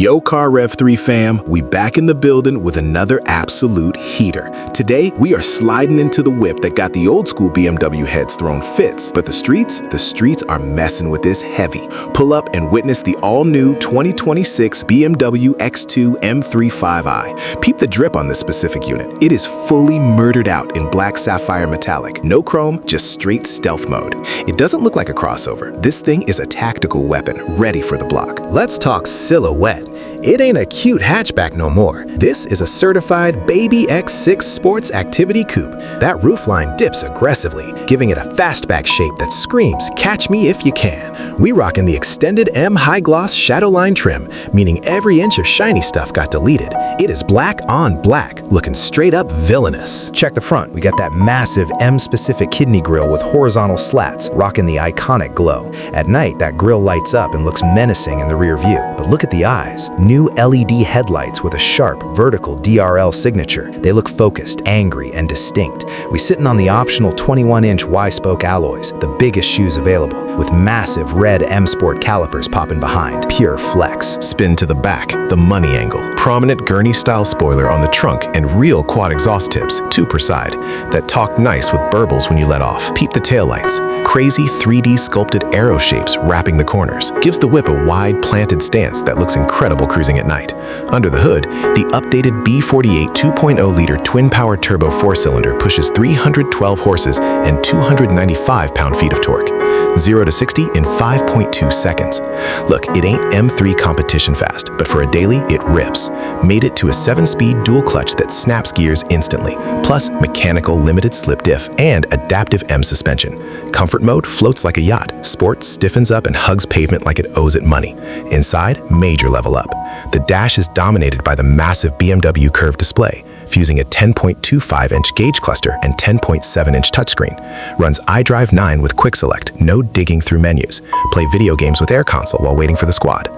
Yo Car Rev 3 fam, we back in the building with another absolute heater. Today, we are sliding into the whip that got the old school BMW heads thrown fits, but the streets are messing with this heavy. Pull up and witness the all-new 2026 BMW X2 M35i. Peep the drip on this specific unit. It is fully murdered out in Black Sapphire Metallic. No chrome, just straight stealth mode. It doesn't look like a crossover. This thing is a tactical weapon, ready for the block. Let's talk silhouette. It ain't a cute hatchback no more. This is a certified baby X6 sports activity coupe. That roofline dips aggressively, giving it a fastback shape that screams, "Catch me if you can." We rockin' the extended M high gloss shadow line trim, meaning every inch of shiny stuff got deleted. It is black on black, looking straight up villainous. Check the front. We got that massive M-specific kidney grille with horizontal slats, rocking the iconic glow. At night, that grille lights up and looks menacing in the rear view. But look at the eyes. New LED headlights with a sharp, vertical DRL signature. They look focused, angry, and distinct. We sitting on the optional 21-inch Y-spoke alloys, the biggest shoes available, with massive red M Sport calipers popping behind. Pure flex. Spin to the back, the money angle. Prominent gurney-style spoiler on the trunk and real quad exhaust tips, 2 per side, that talk nice with burbles when you let off. Peep the taillights. Crazy 3D sculpted arrow shapes wrapping the corners. Gives the whip a wide planted stance that looks incredible cruising at night. Under the hood, the updated B48 2.0-liter twin-power turbo 4-cylinder pushes 312 horses and 295 pound-feet of torque. 0 to 60 in 5.2 seconds. Look, it ain't M3 competition fast, but for a daily, it rips. Made it to a 7-speed dual clutch that snaps gears instantly, plus mechanical limited slip diff and adaptive M suspension. Comfort mode floats like a yacht. Sport stiffens up and hugs pavement like it owes it money. Inside, major level up. The dash is dominated by the massive BMW curved display, fusing a 10.25-inch gauge cluster and 10.7-inch touchscreen. Runs iDrive 9 with Quick Select, no digging through menus. Play video games with Air Console while waiting for the squad.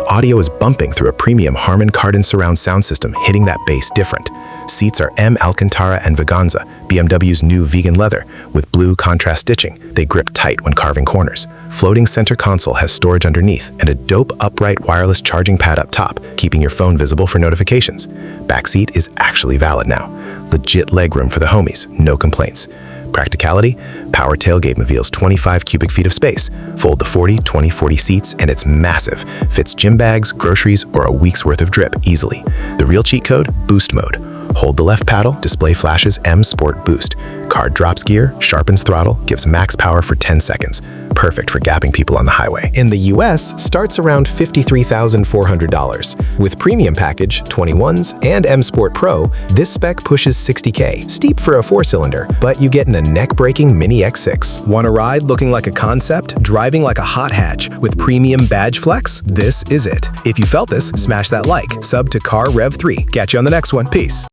Audio is bumping through a premium Harman Kardon surround sound system, hitting that bass different. Seats are M Alcantara and Vaganza, BMW's new vegan leather, with blue contrast stitching. They grip tight when carving corners. Floating center console has storage underneath and a dope upright wireless charging pad up top, keeping your phone visible for notifications. Backseat is actually valid now. Legit legroom for the homies, no complaints. Practicality, power tailgate reveals 25 cubic feet of space. Fold the 40-20-40 seats and it's massive. Fits gym bags, groceries, or a week's worth of drip easily. The real cheat code, boost mode. Hold the left paddle, display flashes M Sport Boost. Car drops gear, sharpens throttle, gives max power for 10 seconds. Perfect for gapping people on the highway. In the US, starts around $53,400. With Premium Package, 21s, and M Sport Pro, this spec pushes $60K. Steep for a 4-cylinder, but you get in a neck-breaking Mini X6. Want a ride looking like a concept, driving like a hot hatch with premium badge flex? This is it. If you felt this, smash that like, sub to Car Rev 3. Catch you on the next one. Peace.